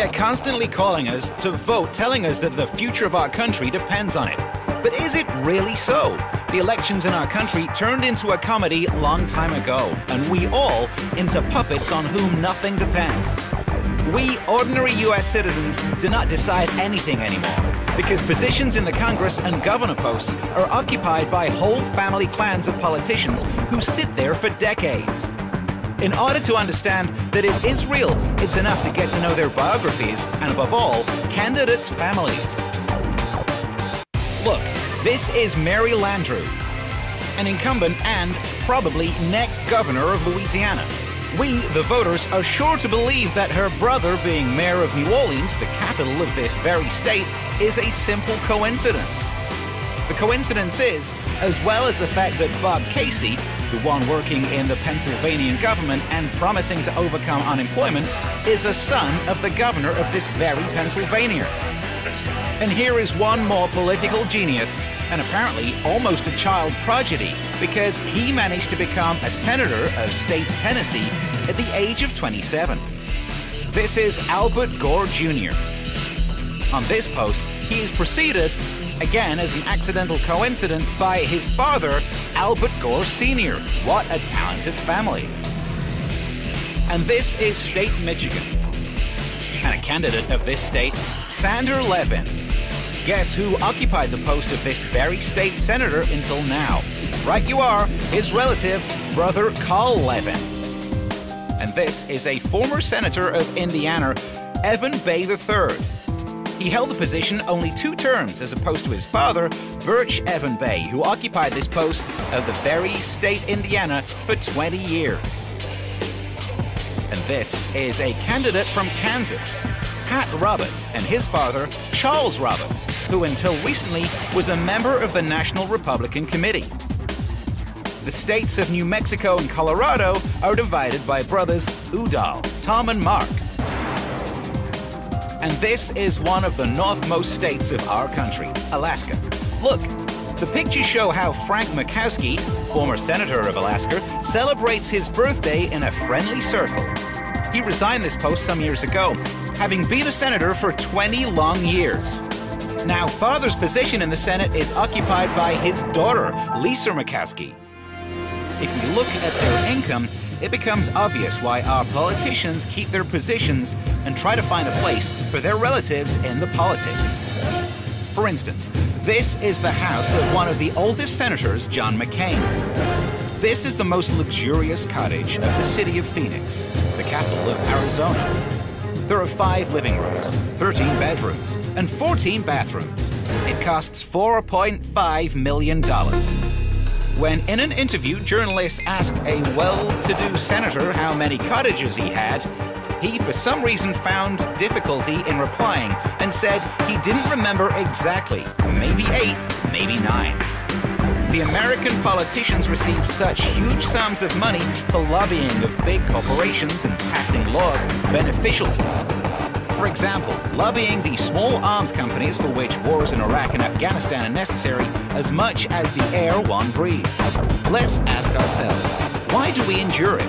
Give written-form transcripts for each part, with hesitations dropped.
They're constantly calling us to vote, telling us that the future of our country depends on it. But is it really so? The elections in our country turned into a comedy long time ago, and we all into puppets on whom nothing depends. We ordinary US citizens do not decide anything anymore, because positions in the Congress and governor posts are occupied by whole family clans of politicians who sit there for decades. In order to understand that it is real, it's enough to get to know their biographies and, above all, candidates' families. Look, this is Mary Landrieu, an incumbent and probably next governor of Louisiana. We, the voters, are sure to believe that her brother being mayor of New Orleans, the capital of this very state, is a simple coincidence. The coincidence is, as well as the fact that Bob Casey, the one working in the Pennsylvania government and promising to overcome unemployment, is a son of the governor of this very Pennsylvania. And here is one more political genius, and apparently almost a child prodigy, because he managed to become a senator of state Tennessee at the age of 27. This is Albert Gore Jr. On this post, he is preceded, again as an accidental coincidence, by his father, Albert Gore Sr. What a talented family. And this is state Michigan. And a candidate of this state, Sander Levin. Guess who occupied the post of this very state senator until now? Right you are, his relative, brother Carl Levin. And this is a former senator of Indiana, Evan Bayh III. He held the position only 2 terms, as opposed to his father, Birch Evan Bayh, who occupied this post of the very state Indiana for 20 years. And this is a candidate from Kansas, Pat Roberts, and his father, Charles Roberts, who until recently was a member of the National Republican Committee. The states of New Mexico and Colorado are divided by brothers Udall, Tom and Mark. And this is one of the northmost states of our country, Alaska. Look, the pictures show how Frank Murkowski, former senator of Alaska, celebrates his birthday in a friendly circle. He resigned this post some years ago, having been a senator for 20 long years. Now, father's position in the Senate is occupied by his daughter, Lisa Murkowski. If we look at their income, it becomes obvious why our politicians keep their positions and try to find a place for their relatives in the politics. For instance, this is the house of one of the oldest senators, John McCain. This is the most luxurious cottage of the city of Phoenix, the capital of Arizona. There are 5 living rooms, 13 bedrooms, and 14 bathrooms. It costs $4.5 million. When in an interview, journalists asked a well-to-do senator how many cottages he had, he for some reason found difficulty in replying and said he didn't remember exactly, maybe 8, maybe 9. The American politicians receive such huge sums of money for lobbying of big corporations and passing laws beneficial to them. For example, lobbying the small arms companies for which wars in Iraq and Afghanistan are necessary as much as the air one breathes. Let's ask ourselves, why do we endure it?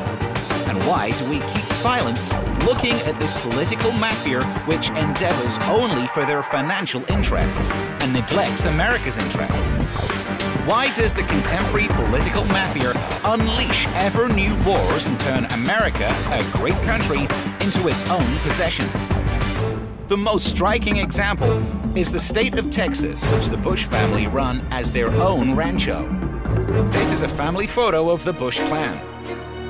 And why do we keep silence looking at this political mafia which endeavors only for their financial interests and neglects America's interests? Why does the contemporary political mafia unleash ever new wars and turn America, a great country, into its own possessions? The most striking example is the state of Texas, which the Bush family run as their own rancho. This is a family photo of the Bush clan.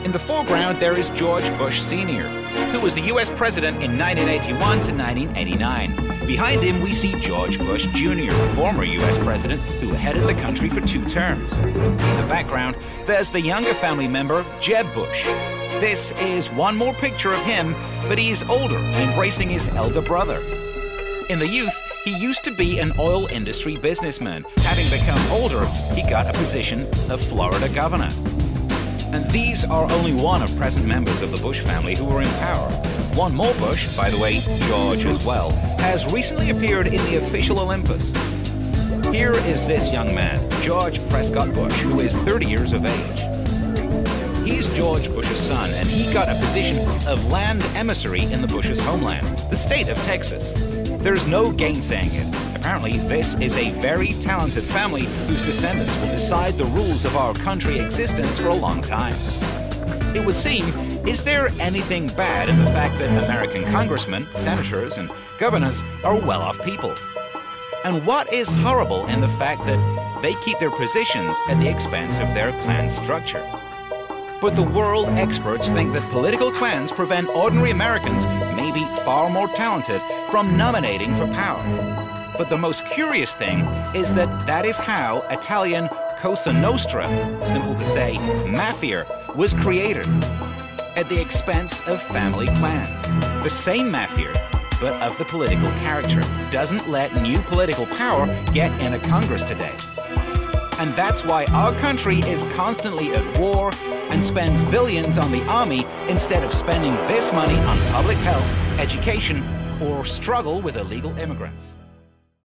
In the foreground, there is George Bush Sr., who was the U.S. president in 1981 to 1989. Behind him, we see George Bush Jr., former U.S. president who headed the country for 2 terms. In the background, there's the younger family member, Jeb Bush. This is one more picture of him, but he is older, embracing his elder brother. In the youth, he used to be an oil industry businessman. Having become older, he got a position of Florida governor. And these are only one of present members of the Bush family who are in power. One more Bush, by the way, George as well, has recently appeared in the official Olympus. Here is this young man, George Prescott Bush, who is 30 years of age. He's George Bush's son, and he got a position of land emissary in the Bush's homeland, the state of Texas. There's no gainsaying it. Apparently, this is a very talented family whose descendants will decide the rules of our country existence for a long time. It would seem, is there anything bad in the fact that American congressmen, senators, and governors are well-off people? And what is horrible in the fact that they keep their positions at the expense of their clan structure? But the world experts think that political clans prevent ordinary Americans, maybe far more talented, from nominating for power. But the most curious thing is that that is how Italian Cosa Nostra, simple to say, mafia, was created, at the expense of family clans. The same mafia, but of the political character, doesn't let new political power get into Congress today. And that's why our country is constantly at war and spends billions on the army instead of spending this money on public health, education, or struggle with illegal immigrants.